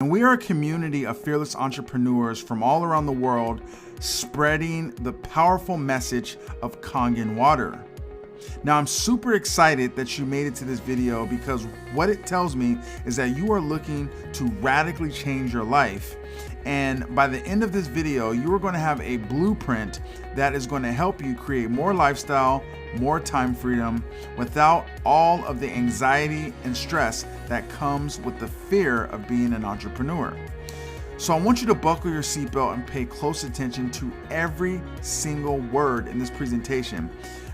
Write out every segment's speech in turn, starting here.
And we are a community of fearless entrepreneurs from all around the world spreading the powerful message of Kangen water. Now, I'm super excited that you made it to this video because what it tells me is that you are looking to radically change your life. And by the end of this video, you are going to have a blueprint that is going to help you create more lifestyle, more time freedom, without all of the anxiety and stress that comes with the fear of being an entrepreneur. So I want you to buckle your seatbelt and pay close attention to every single word in this presentation,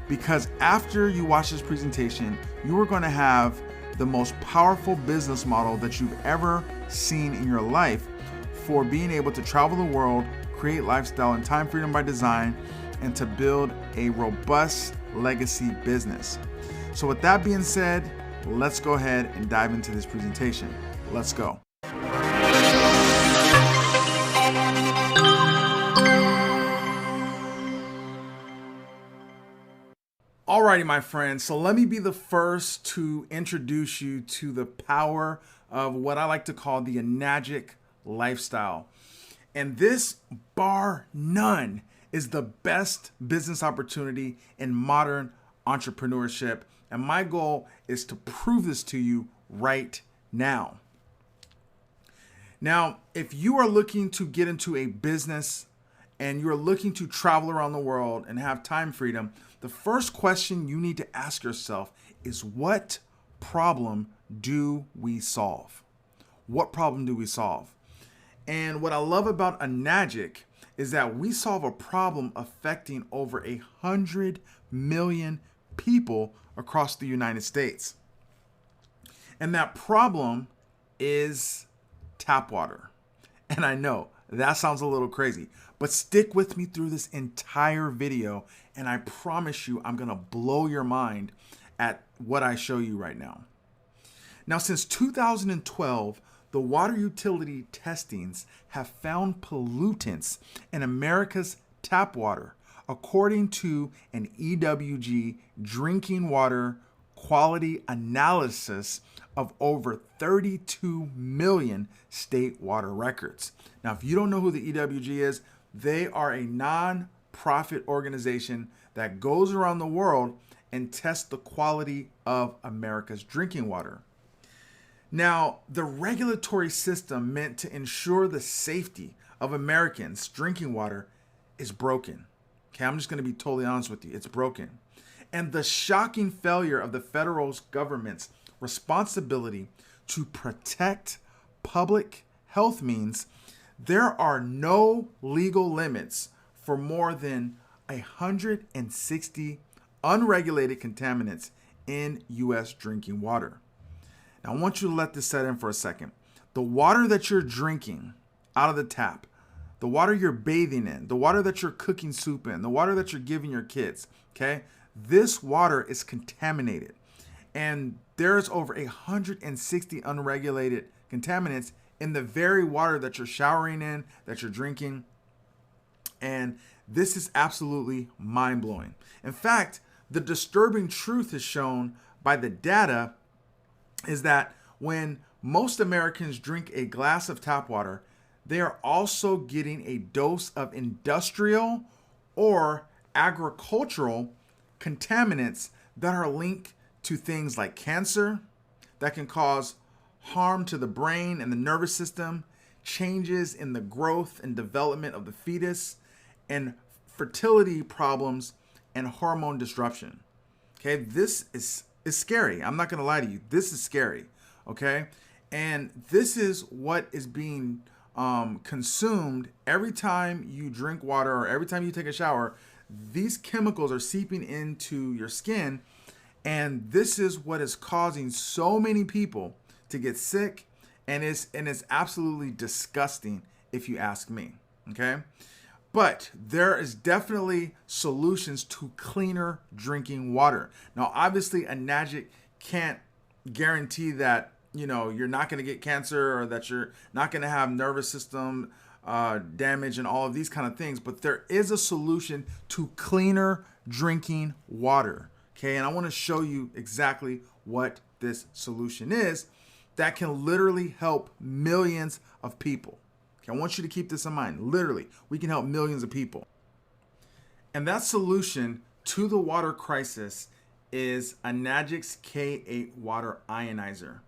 because after you watch this presentation, you are going to have the most powerful business model that you've ever seen in your life for being able to travel the world, create lifestyle and time freedom by design, and to build a robust legacy business. So with that being said, let's go ahead and dive into this presentation. Let's go. Alrighty, my friends, so let me be the first to introduce you to the power of what I like to call the Enagic lifestyle. And this, bar none, is the best business opportunity in modern entrepreneurship. And my goal is to prove this to you right now. Now, if you are looking to get into a business and you're looking to travel around the world and have time freedom, the first question you need to ask yourself is, what problem do we solve? What problem do we solve? And what I love about Enagic is that we solve a problem affecting over 100 million people across the United States. And that problem is tap water. And I know that sounds a little crazy, but stick with me through this entire video, and I promise you I'm gonna blow your mind at what I show you right now. Now, since 2012, the water utility testings have found pollutants in America's tap water, according to an EWG drinking water quality analysis of over 32 million state water records. Now, if you don't know who the EWG is, they are a non-profit organization that goes around the world and tests the quality of America's drinking water. Now, the regulatory system meant to ensure the safety of Americans' drinking water is broken. Okay, I'm just going to be totally honest with you. It's broken. And the shocking failure of the federal government's responsibility to protect public health means there are no legal limits for more than 160 unregulated contaminants in U.S. drinking water. Now, I want you to let this set in for a second. The water that you're drinking out of the tap, the water you're bathing in, the water that you're cooking soup in, the water that you're giving your kids, okay? This water is contaminated. And there's over 160 unregulated contaminants in the very water that you're showering in, that you're drinking. And this is absolutely mind-blowing. In fact, the disturbing truth is shown by the data is that when most Americans drink a glass of tap water, they are also getting a dose of industrial or agricultural contaminants that are linked to things like cancer, that can cause harm to the brain and the nervous system, changes in the growth and development of the fetus, and fertility problems and hormone disruption. Okay, this is scary. I'm not going to lie to you. This is scary. Okay, and this is what is being consumed every time you drink water or every time you take a shower. These chemicals are seeping into your skin, and this is what is causing so many people to get sick, and it's absolutely disgusting if you ask me. Okay, but there is definitely solutions to cleaner drinking water. Now, obviously, Enagic can't guarantee that you're not going to get cancer or that you're not going to have nervous system damage and all of these kind of things, but there is a solution to cleaner drinking water. Okay, and I want to show you exactly what this solution is, that can literally help millions of people. Okay, I want you to keep this in mind. Literally, we can help millions of people. And that solution to the water crisis is Enagic's K8 water ionizer.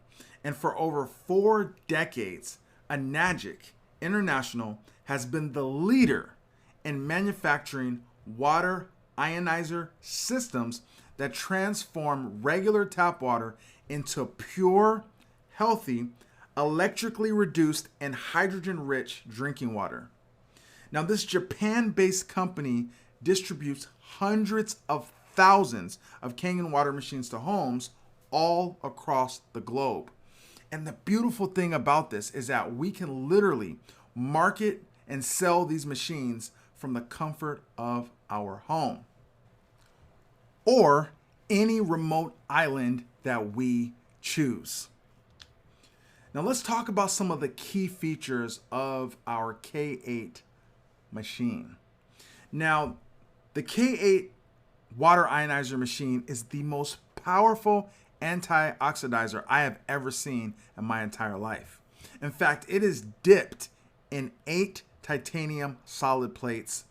And for over 4 decades, Enagic International has been the leader in manufacturing water ionizer systems that transform regular tap water into pure, healthy, electrically reduced, and hydrogen-rich drinking water. Now, this Japan-based company distributes hundreds of thousands of Kangen water machines to homes all across the globe. And the beautiful thing about this is that we can literally market and sell these machines from the comfort of our home or any remote island that we choose. Now let's talk about some of the key features of our K8 machine. Now, the K8 water ionizer machine is the most powerful antioxidizer I have ever seen in my entire life. In fact, it is dipped in 8 titanium solid plates,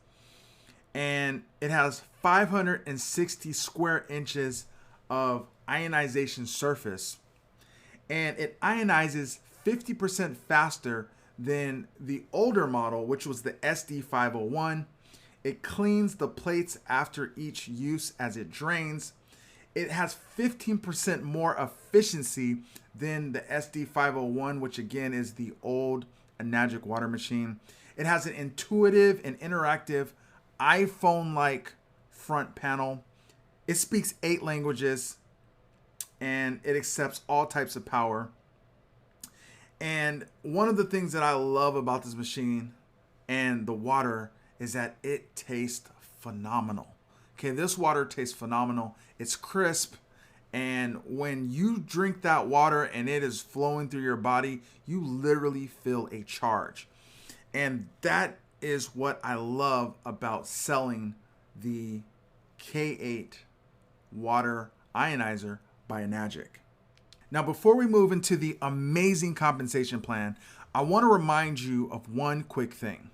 and it has 560 square inches of ionization surface, and it ionizes 50% faster than the older model, which was the SD501. It cleans the plates after each use as it drains. It has 15% more efficiency than the SD501, which again is the old Enagic water machine. It has an intuitive and interactive iPhone-like front panel. It speaks 8 languages, and it accepts all types of power. And one of the things that I love about this machine and the water is that it tastes phenomenal. Okay, this water tastes phenomenal. It's crisp, and when you drink that water and it is flowing through your body, you literally feel a charge. And that is what I love about selling the K8 water ionizer by Enagic. Now, before we move into the amazing compensation plan, I want to remind you of one quick thing.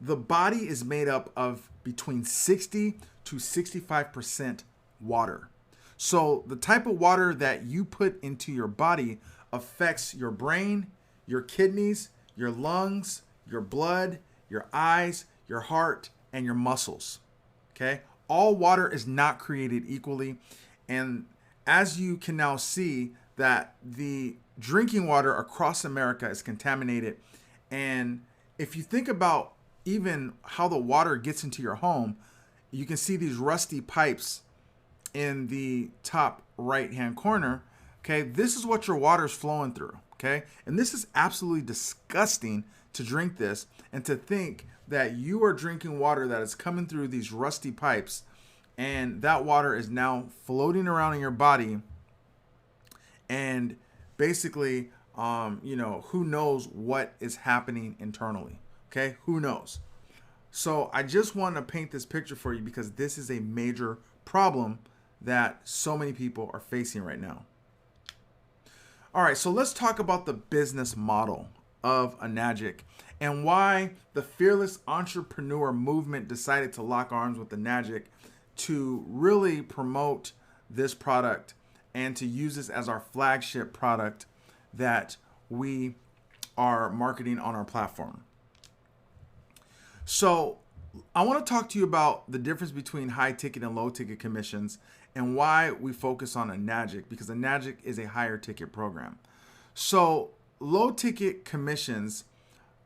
The body is made up of between 60 to 65% water. So the type of water that you put into your body affects your brain, your kidneys, your lungs, your blood, your eyes, your heart, and your muscles. Okay? All water is not created equally. And as you can now see, that the drinking water across America is contaminated. And if you think about even how the water gets into your home, you can see these rusty pipes in the top right-hand corner. Okay, this is what your water is flowing through. Okay, and this is absolutely disgusting to drink this and to think that you are drinking water that is coming through these rusty pipes, and that water is now floating around in your body. And basically, who knows what is happening internally? Okay, who knows? So I just want to paint this picture for you because this is a major problem that so many people are facing right now. All right, so let's talk about the business model of Enagic and why the fearless entrepreneur movement decided to lock arms with Enagic to really promote this product and to use this as our flagship product that we are marketing on our platform. So I want to talk to you about the difference between high ticket and low ticket commissions and why we focus on Enagic, because Enagic is a higher ticket program. So low ticket commissions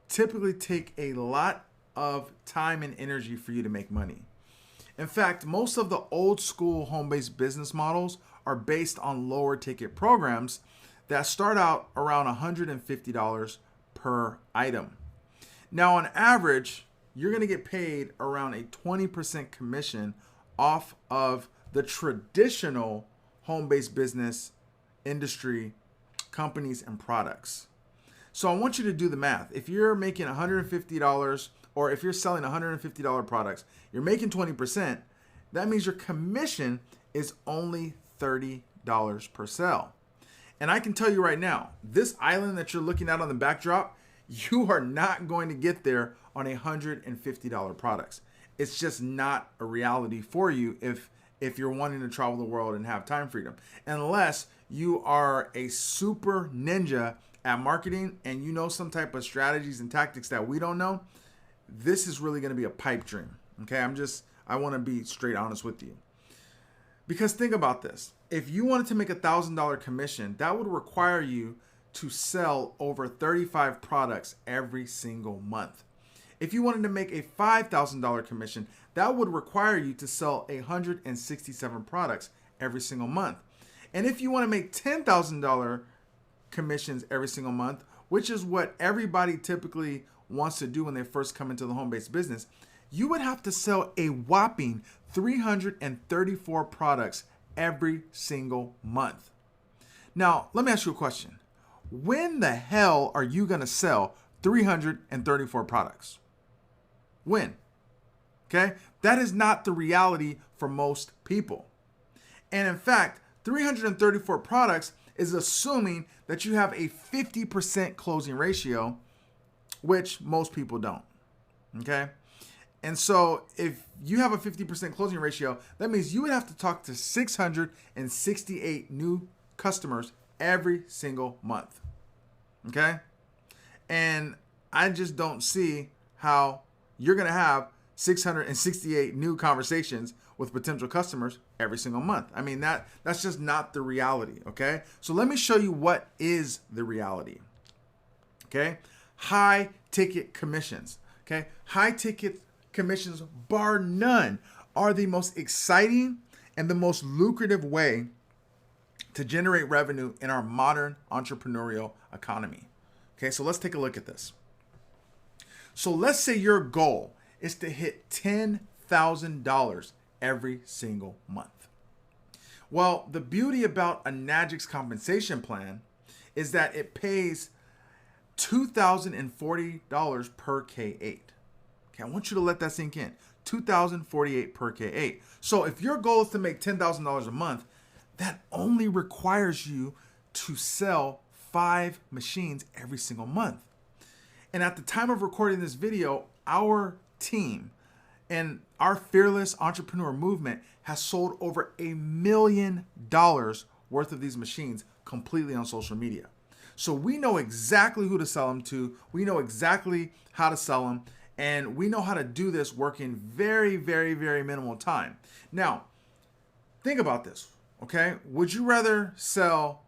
typically take a lot of time and energy for you to make money. In fact, most of the old school home-based business models are based on lower ticket programs that start out around $150 per item. Now, on average, you're going to get paid around a 20% commission off of the traditional home-based business industry companies and products. So I want you to do the math. If you're making $150 or if you're selling $150 products, you're making 20%, that means your commission is only $30 per sale. And I can tell you right now, this island that you're looking at on the backdrop, you are not going to get there on $150 products. It's just not a reality for you if you're wanting to travel the world and have time freedom. Unless you are a super ninja at marketing and you know some type of strategies and tactics that we don't know, this is really going to be a pipe dream. Okay, I want to be straight honest with you. Because think about this. If you wanted to make $1,000 commission, that would require you to sell over 35 products every single month. If you wanted to make a $5,000 commission, that would require you to sell 167 products every single month. And if you want to make $10,000 commissions every single month, which is what everybody typically wants to do when they first come into the home-based business, you would have to sell a whopping 334 products every single month. Now, let me ask you a question. When the hell are you going to sell 334 products? When? Okay? That is not the reality for most people. And in fact, 334 products is assuming that you have a 50% closing ratio, which most people don't. Okay? And so if you have a 50% closing ratio, that means you would have to talk to 668 new customers every single month. Okay? And I just don't see how you're going to have 668 new conversations with potential customers every single month. I mean, that's just not the reality. Okay? So let me show you what is the reality. Okay? High ticket commissions. Okay? High ticket commissions, bar none, are the most exciting and the most lucrative way to generate revenue in our modern entrepreneurial economy. Okay, so let's take a look at this. So let's say your goal is to hit $10,000 every single month. Well, the beauty about Enagic's compensation plan is that it pays $2,040 per K8. Okay, I want you to let that sink in. $2,048 per K8. So if your goal is to make $10,000 a month, that only requires you to sell 5 machines every single month. And at the time of recording this video, our team and our fearless entrepreneur movement has sold over $1 million worth of these machines completely on social media. So we know exactly who to sell them to. We know exactly how to sell them. And we know how to do this working very, very, very minimal time. Now, think about this, okay? Would you rather sell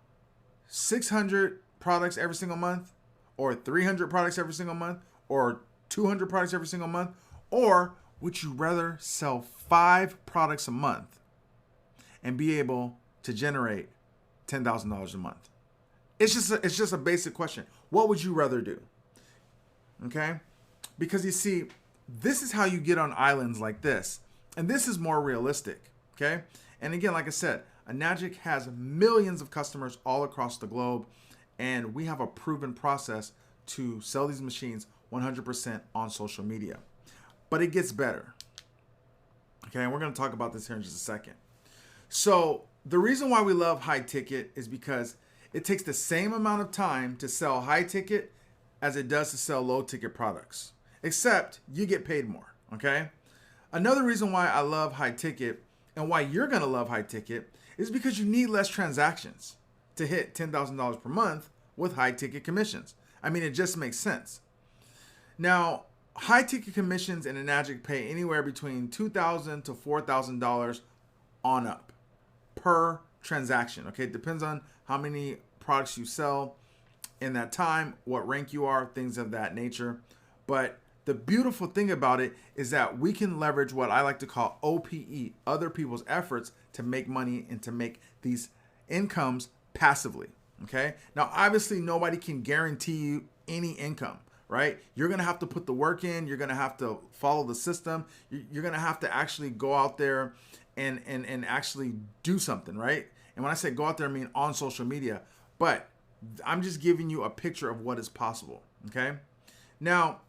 600 products every single month, or 300 products every single month, or 200 products every single month? Or would you rather sell 5 products a month and be able to generate $10,000 a month? It's just a basic question. What would you rather do? Okay? Because you see, this is how you get on islands like this. And this is more realistic, okay? And again, like I said, Enagic has millions of customers all across the globe. And we have a proven process to sell these machines 100% on social media. But it gets better. Okay, and we're going to talk about this here in just a second. So the reason why we love high ticket is because it takes the same amount of time to sell high ticket as it does to sell low ticket products. Except you get paid more, okay? Another reason why I love high ticket and why you're going to love high ticket is because you need less transactions to hit $10,000 per month with high ticket commissions. I mean, it just makes sense. Now, high ticket commissions in Enagic pay anywhere between $2,000 to $4,000 on up per transaction, okay? It depends on how many products you sell in that time, what rank you are, things of that nature. But the beautiful thing about it is that we can leverage what I like to call OPE, other people's efforts, to make money and to make these incomes passively, okay? Now, obviously, nobody can guarantee you any income, right? You're going to have to put the work in. You're going to have to follow the system. You're going to have to actually go out there and actually do something, right? And when I say go out there, I mean on social media. But I'm just giving you a picture of what is possible, okay? Now,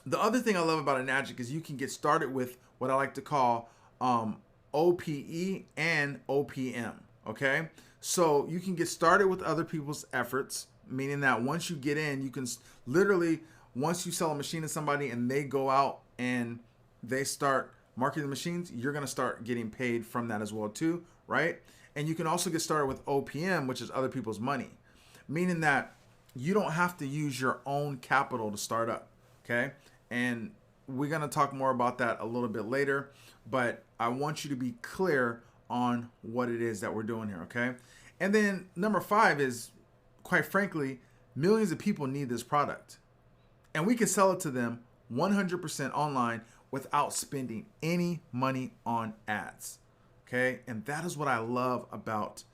the other thing I love about Enagic is you can get started with what I like to call OPE and OPM. Okay, so you can get started with other people's efforts, meaning that once you get in, you can literally, once you sell a machine to somebody and they go out and they start marketing the machines, you're going to start getting paid from that as well too, right? And you can also get started with OPM, which is other people's money, meaning that you don't have to use your own capital to start up. Okay, and we're going to talk more about that a little bit later, but I want you to be clear on what it is that we're doing here. Okay, and then number 5 is, quite frankly, millions of people need this product, and we can sell it to them 100% online without spending any money on ads. Okay, and that is what I love about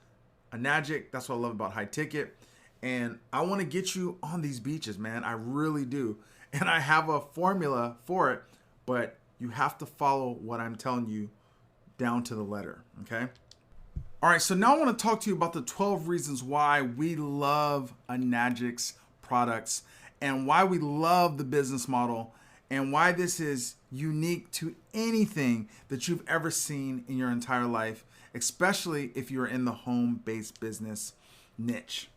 Enagic. That's what I love about High Ticket. And I want to get you on these beaches, man. I really do. And I have a formula for it, but you have to follow what I'm telling you down to the letter. Okay. All right. So now I want to talk to you about the 12 reasons why we love Enagic's products and why we love the business model and why this is unique to anything that you've ever seen in your entire life, especially if you're in the home-based business niche.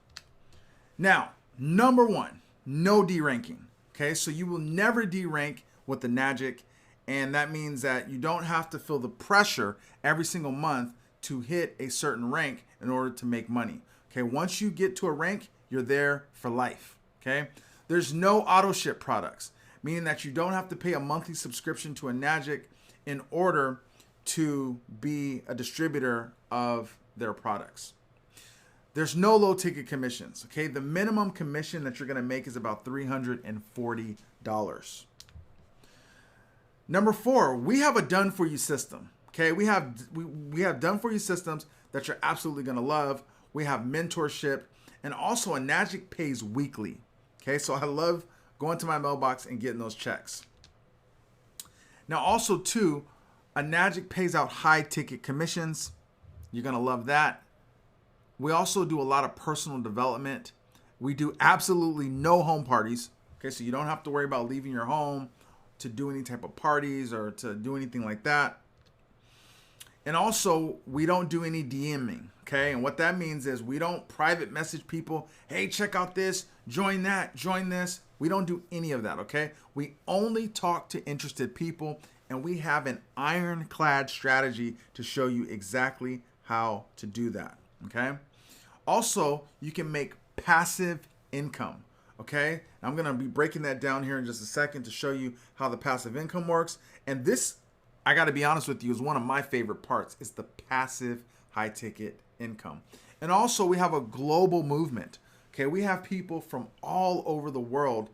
Now, number 1, no deranking. Okay, so you will never derank with Enagic, and that means that you don't have to feel the pressure every single month to hit a certain rank in order to make money. Okay, once you get to a rank, you're there for life. Okay, there's no auto ship products, meaning that you don't have to pay a monthly subscription to Enagic in order to be a distributor of their products. There's no low ticket commissions. Okay, the minimum commission that you're going to make is about $340. Number 4, we have a done for you system. Okay, we have done for you systems that you're absolutely going to love. We have mentorship, and also Enagic pays weekly. Okay, so I love going to my mailbox and getting those checks. Now, also too, Enagic pays out high ticket commissions. You're going to love that. We also do a lot of personal development. We do absolutely no home parties. Okay, so you don't have to worry about leaving your home to do any type of parties or to do anything like that. And also, we don't do any DMing. Okay, and what that means is we don't private message people, hey, check out this, join that, join this. We don't do any of that, okay? We only talk to interested people, and we have an ironclad strategy to show you exactly how to do that, okay? Also, you can make passive income, okay? I'm gonna be breaking that down here in just a second to show you how the passive income works. And this, I gotta be honest with you, is one of my favorite parts. It's the passive high ticket income. And also, we have a global movement, okay? We have people from all over the world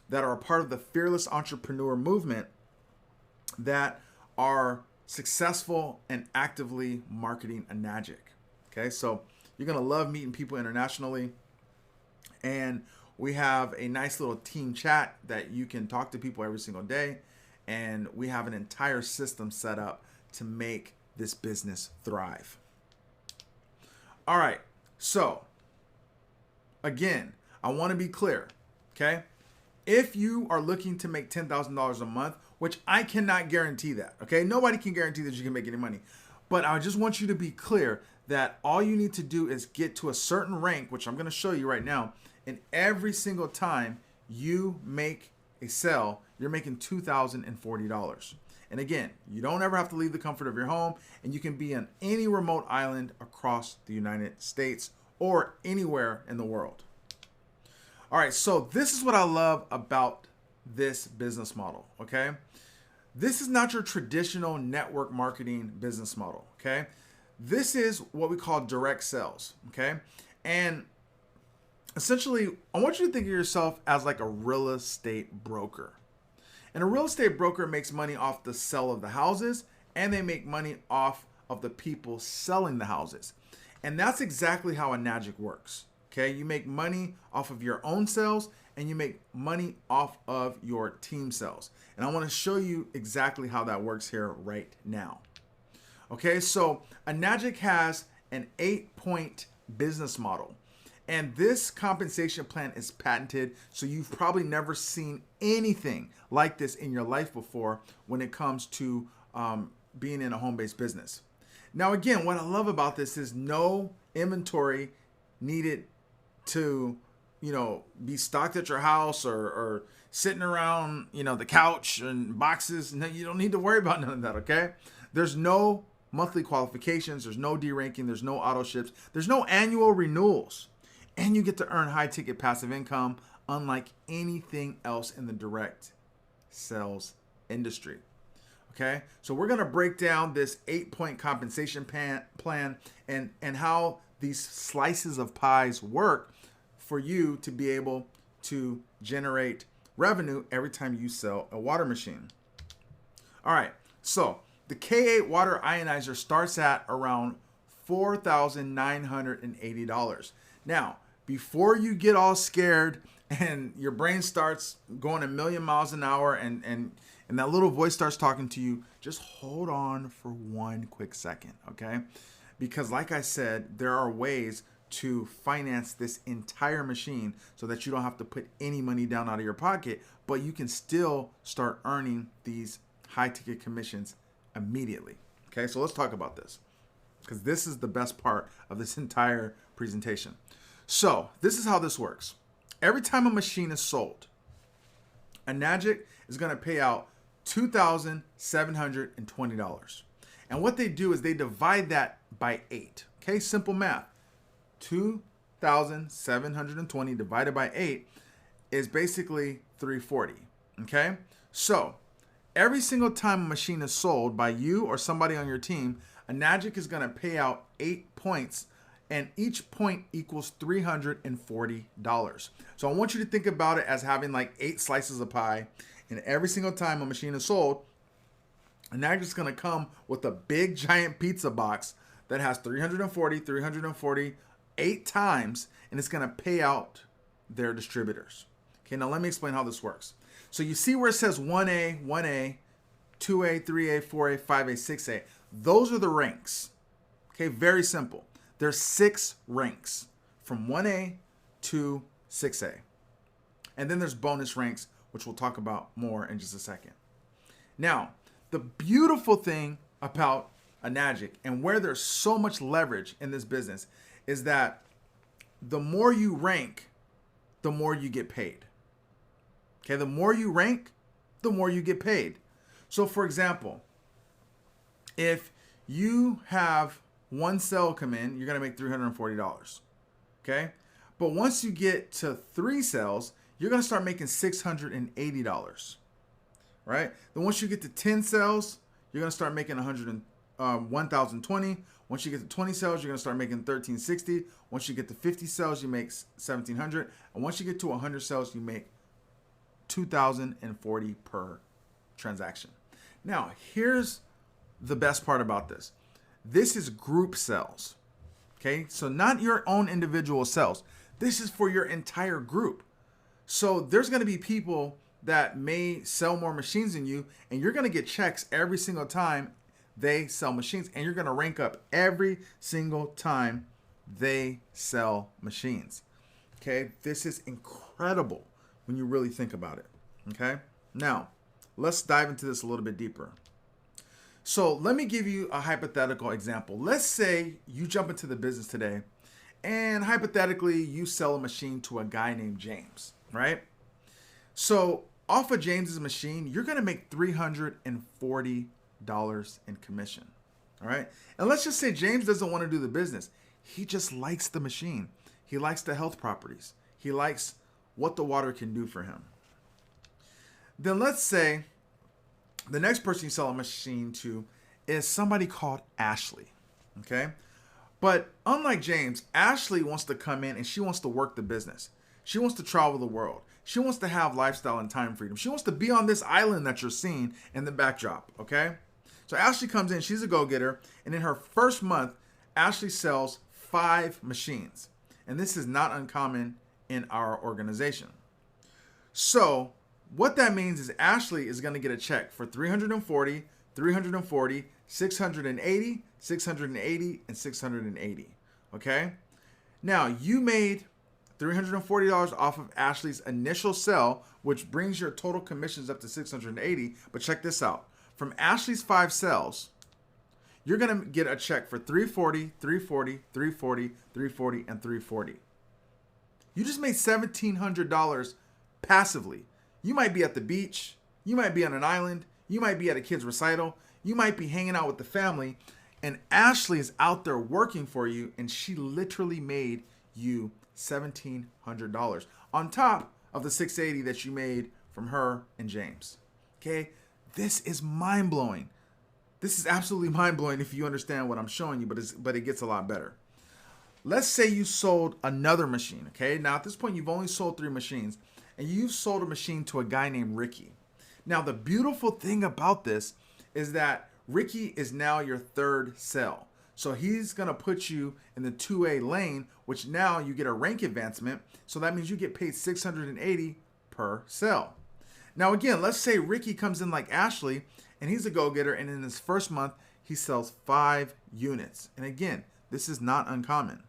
that are a part of the Fearless Entrepreneur movement that are successful and actively marketing Enagic, okay? So you're going to love meeting people internationally. And we have a nice little team chat that you can talk to people every single day. And we have an entire system set up to make this business thrive. All right. So again, I want to be clear, okay? If you are looking to make $10,000 a month, which I cannot guarantee that, okay? Nobody can guarantee that you can make any money. But I just want you to be clear that all you need to do is get to a certain rank, which I'm going to show you right now. And every single time you make a sale, you're making $2,040. And again, you don't ever have to leave the comfort of your home, and you can be on any remote island across the United States or anywhere in the world. All right, so this is what I love about this business model, okay? This is not your traditional network marketing business model, okay? This is what we call direct sales, okay? And essentially, I want you to think of yourself as like a real estate broker. And a real estate broker makes money off the sale of the houses, and they make money off of the people selling the houses. And that's exactly how Enagic works, okay? You make money off of your own sales, and you make money off of your team sales. And I want to show you exactly how that works here right now. Okay, so Enagic has an 8-point business model. And this compensation plan is patented, so you've probably never seen anything like this in your life before when it comes to being in a home-based business. Now, again, what I love about this is no inventory needed to, be stocked at your house or sitting around, the couch and boxes. No, you don't need to worry about none of that, okay? There's no monthly qualifications. There's no deranking. There's no auto ships. There's no annual renewals. And you get to earn high ticket passive income unlike anything else in the direct sales industry. Okay, so we're going to break down this 8-point compensation plan and how these slices of pies work for you to be able to generate revenue every time you sell a water machine. All right, so the K8 water ionizer starts at around $4,980. Now, before you get all scared and your brain starts going a million miles an hour and that little voice starts talking to you, just hold on for one quick second, okay? Because like I said, there are ways to finance this entire machine so that you don't have to put any money down out of your pocket, but you can still start earning these high ticket commissions immediately. Okay, so let's talk about this because this is the best part of this entire presentation. So this is how this works. Every time a machine is sold, Enagic is going to pay out $2,720. And what they do is they divide that by 8. Okay, simple math. 2,720 divided by 8 is basically 340. Okay, so every single time a machine is sold by you or somebody on your team, Enagic is going to pay out 8 points, and each point equals $340. So I want you to think about it as having like 8 slices of pie, and every single time a machine is sold, Enagic is going to come with a big giant pizza box that has 340, 8 times, and it's going to pay out their distributors. Okay, now let me explain how this works. So you see where it says 1A, 2A, 3A, 4A, 5A, 6A. Those are the ranks. Okay, very simple. There's 6 ranks from 1A to 6A. And then there's bonus ranks, which we'll talk about more in just a second. Now, the beautiful thing about Enagic and where there's so much leverage in this business is that the more you rank, the more you get paid. Okay, the more you rank, the more you get paid. So for example, if you have one sale come in, you're going to make $340. Okay? But once you get to 3 sales, you're going to start making $680. Right? Then once you get to 10 sales, you're going to start making $1,020. Once you get to 20 sales, you're going to start making $1,360. Once you get to 50 sales, you make $1,700. And once you get to 100 sales, you make $2,040 per transaction. Now, here's the best part about this. This is group sales. Okay? So not your own individual sales. This is for your entire group. So there's going to be people that may sell more machines than you, and you're going to get checks every single time they sell machines, and you're going to rank up every single time they sell machines. Okay? This is incredible when you really think about it. Okay? Now, let's dive into this a little bit deeper. So let me give you a hypothetical example. Let's say you jump into the business today and hypothetically you sell a machine to a guy named James, right? So off of James's machine, you're going to make $340 in commission, all right? And let's just say James doesn't want to do the business. He just likes the machine. He likes the health properties. He likes what the water can do for him. Then let's say the next person you sell a machine to is somebody called Ashley, okay? But unlike James, Ashley wants to come in and she wants to work the business. She wants to travel the world. She wants to have lifestyle and time freedom. She wants to be on this island that you're seeing in the backdrop, okay? So Ashley comes in, she's a go-getter, and in her first month, Ashley sells 5 machines. And this is not uncommon in our organization. So what that means is Ashley is going to get a check for $340, $680, $680, and $680. Okay? Now, you made $340 off of Ashley's initial sell, which brings your total commissions up to $680. But check this out. From Ashley's 5 sales, you're going to get a check for 340, 340, 340, 340, and 340. You just made $1,700 passively. You might be at the beach. You might be on an island. You might be at a kid's recital. You might be hanging out with the family. And Ashley is out there working for you, and she literally made you $1,700 on top of the $680 that you made from her and James. Okay? This is mind-blowing. This is absolutely mind-blowing if you understand what I'm showing you, but it gets a lot better. Let's say you sold another machine, okay? Now, at this point, you've only sold 3 machines, and you've sold a machine to a guy named Ricky. Now, the beautiful thing about this is that Ricky is now your third sale. So he's going to put you in the 2A lane, which now you get a rank advancement. So that means you get paid $680 per sale. Now, again, let's say Ricky comes in like Ashley, and he's a go-getter, and in his first month, he sells 5 units. And again, this is not uncommon.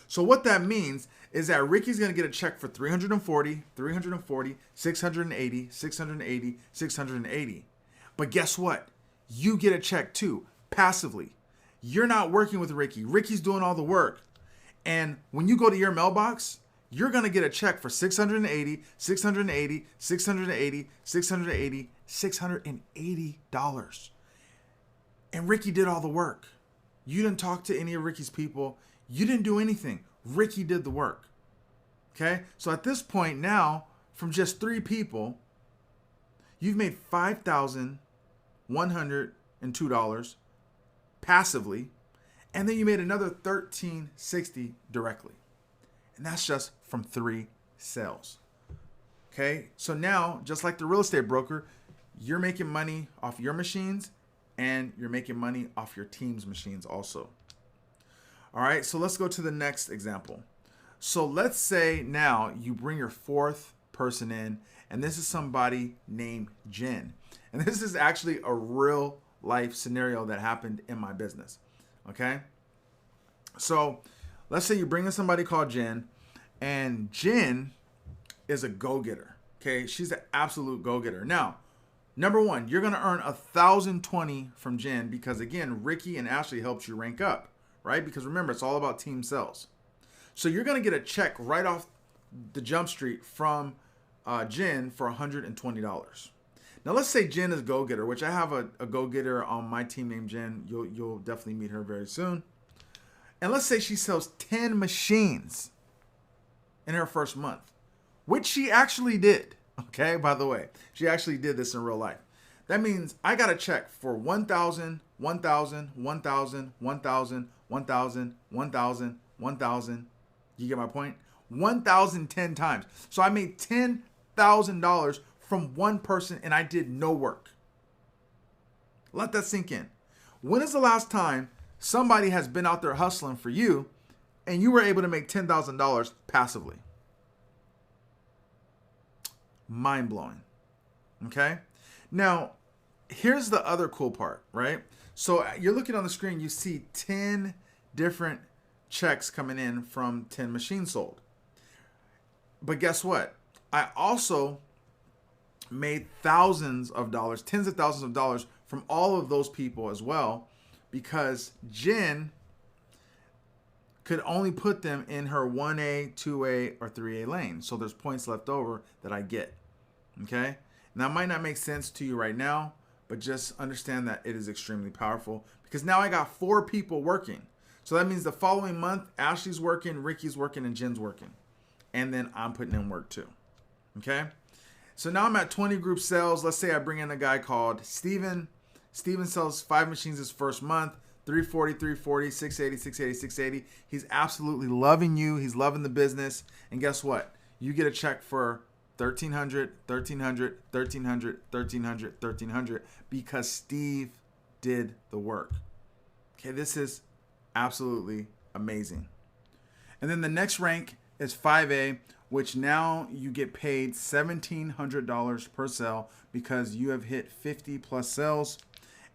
So what that means is that Ricky's going to get a check for 340, 340, 680, 680, 680. But guess what? You get a check too, passively. You're not working with Ricky. Ricky's doing all the work. And when you go to your mailbox, you're going to get a check for 680, 680, 680, 680, $680. And Ricky did all the work. You didn't talk to any of Ricky's people. You didn't do anything. Ricky did the work. Okay? So at this point now, from just 3 people, you've made $5,102 passively, and then you made another $1,360 directly. And that's just from 3 sales. Okay? So now, just like the real estate broker, you're making money off your machines, and you're making money off your team's machines also. All right, so let's go to the next example. So let's say now you bring your 4th person in, and this is somebody named Jen. And this is actually a real life scenario that happened in my business. Okay? So let's say you bring in somebody called Jen, and Jen is a go-getter. Okay? She's an absolute go-getter. Now, number 1, you're going to earn $1,020 from Jen because, again, Ricky and Ashley helped you rank up, right? Because remember, it's all about team sales. So you're going to get a check right off the jump street from Jen for $120. Now, let's say Jen is a go-getter, which I have a go-getter on my team named Jen. You'll definitely meet her very soon. And let's say she sells 10 machines in her first month, which she actually did. Okay, by the way, she actually did this in real life. That means I got a check for 1,000, 1,000, 1,000, 1,000, 1,000, 1,000, 1,000. You get my point? 1,010 times. So I made $10,000 from one person, and I did no work. Let that sink in. When is the last time somebody has been out there hustling for you, and you were able to make $10,000 passively? Mind-blowing. Okay? Now, here's the other cool part, right? So you're looking on the screen, you see 10 different checks coming in from 10 machines sold. But guess what? I also made thousands of dollars, tens of thousands of dollars from all of those people as well, because Jen could only put them in her 1A, 2A, or 3A lane. So there's points left over that I get. Okay? Now, it might not make sense to you right now, but just understand that it is extremely powerful because now I got 4 people working. So that means the following month, Ashley's working, Ricky's working, and Jen's working. And then I'm putting in work too. Okay? So now I'm at 20 group sales. Let's say I bring in a guy called Steven. Steven sells 5 machines his first month, 340, 340, 680, 680, 680. He's absolutely loving you. He's loving the business. And guess what? You get a check for 1,300, 1,300, 1,300, 1,300, 1,300 because Steve did the work. Okay, this is absolutely amazing. And then the next rank is 5A, which now you get paid $1,700 per sale because you have hit 50 plus sales.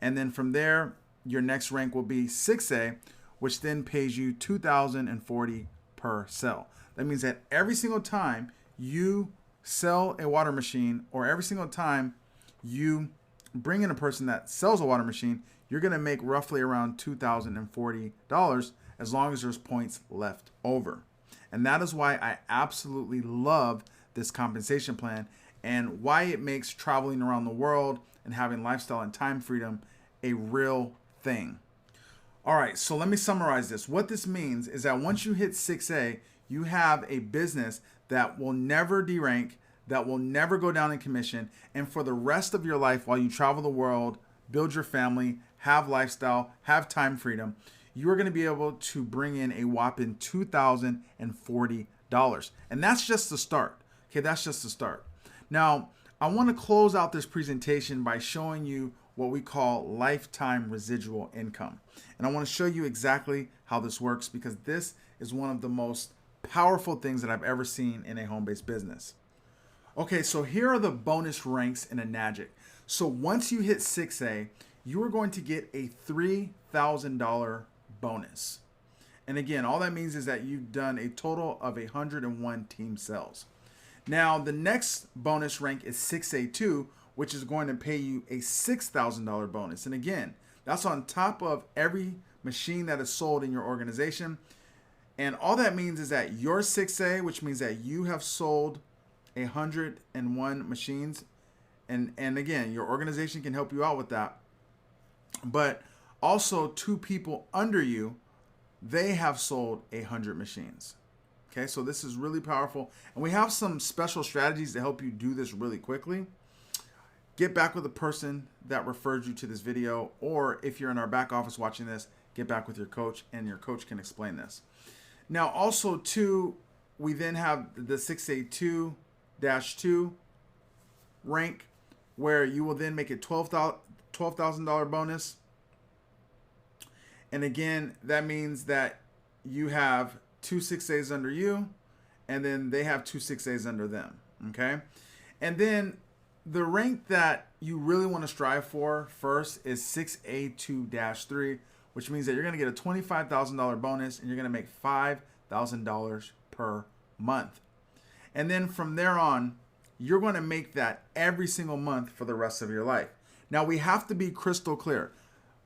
And then from there, your next rank will be 6A, which then pays you $2,040 per sale. That means that every single time you sell a water machine or every single time you bring in a person that sells a water machine, you're going to make roughly around $2,040 as long as there's points left over. And that is why I absolutely love this compensation plan and why it makes traveling around the world and having lifestyle and time freedom a real thing. All right, so let me summarize this. What this means is that once you hit 6A, you have a business that will never derank, that will never go down in commission, and for the rest of your life while you travel the world, build your family, have lifestyle, have time freedom, you are going to be able to bring in a whopping $2,040. And that's just the start. Okay, that's just the start. Now, I want to close out this presentation by showing you what we call lifetime residual income. And I want to show you exactly how this works because this is one of the most powerful things that I've ever seen in a home-based business. Okay, so here are the bonus ranks in Enagic. So once you hit 6A, you are going to get a $3,000 bonus. And again, all that means is that you've done a total of 101 team sales. Now, the next bonus rank is 6A2, which is going to pay you a $6,000 bonus. And again, that's on top of every machine that is sold in your organization. And all that means is that your 6A, which means that you have sold 101 machines. And again, your organization can help you out with that. But also 2 people under you, they have sold 100 machines. Okay, so this is really powerful. And we have some special strategies to help you do this really quickly. Get back with the person that referred you to this video, or if you're in our back office watching this, get back with your coach and your coach can explain this. Now, also too, we then have the 6A2-2 rank where you will then make a $12,000 bonus. And again, that means that you have 2 6As under you, and then they have 2 6As under them, okay? And then the rank that you really want to strive for first is 6A2-3, which means that you're going to get a $25,000 bonus and you're going to make $5,000 per month. And then from there on, you're going to make that every single month for the rest of your life. Now, we have to be crystal clear.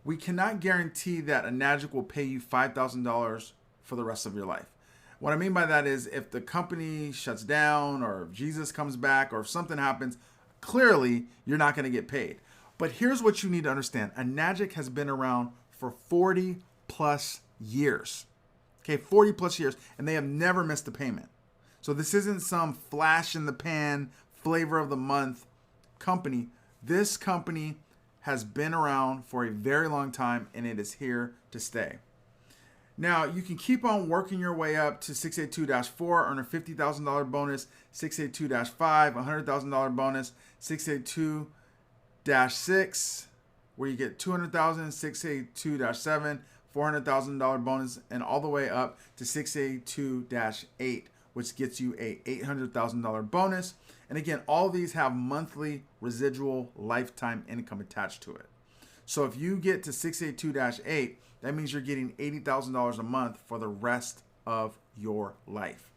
We cannot guarantee that Enagic will pay you $5,000 for the rest of your life. What I mean by that is if the company shuts down or if Jesus comes back or if something happens, clearly you're not going to get paid. But here's what you need to understand. Enagic has been around for 40 plus years. Okay, 40 plus years, and they have never missed a payment. So this isn't some flash in the pan, flavor of the month company. This company has been around for a very long time, and it is here to stay. Now, you can keep on working your way up to 6A2-4, earn a $50,000 bonus, 6A2-5, $100,000 bonus, 6A2-6, where you get $200,000, 6A2-7, $400,000 bonus, and all the way up to 6A2-8, which gets you a $800,000 bonus. And again, all these have monthly residual lifetime income attached to it. So if you get to 6A2-8, that means you're getting $80,000 a month for the rest of your life.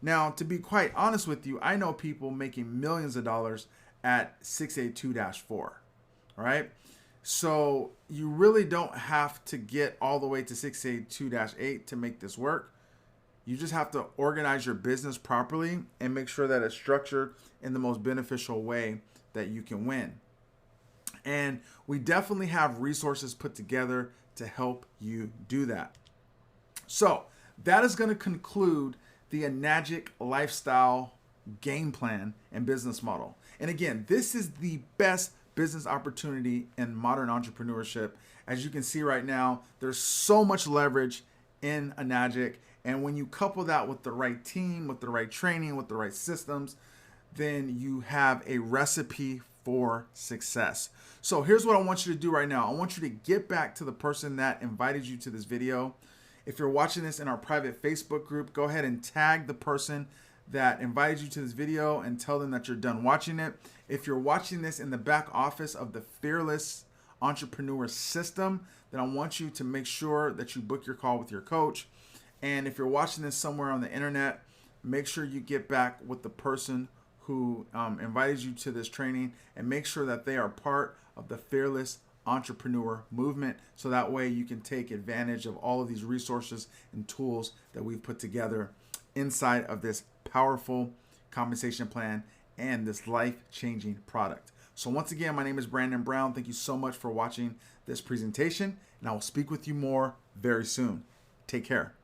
Now, to be quite honest with you, I know people making millions of dollars at 6A2-4, right? So you really don't have to get all the way to 6A2-8 to make this work. You just have to organize your business properly and make sure that it's structured in the most beneficial way that you can win. And we definitely have resources put together to help you do that. So that is going to conclude the Enagic lifestyle game plan and business model. And again, this is the best business opportunity in modern entrepreneurship. As you can see right now, there's so much leverage in Enagic. And when you couple that with the right team, with the right training, with the right systems, then you have a recipe for success. So here's what I want you to do right now. I want you to get back to the person that invited you to this video. If you're watching this in our private Facebook group, go ahead and tag the person that invited you to this video and tell them that you're done watching it. If you're watching this in the back office of the Fearless Entrepreneur System, then I want you to make sure that you book your call with your coach. And if you're watching this somewhere on the internet, make sure you get back with the person who invited you to this training and make sure that they are part of the Fearless entrepreneur movement, so that way you can take advantage of all of these resources and tools that we've put together inside of this powerful compensation plan and this life-changing product. So once again, my name is Brandon Brown. Thank you so much for watching this presentation, and I will speak with you more very soon. Take care.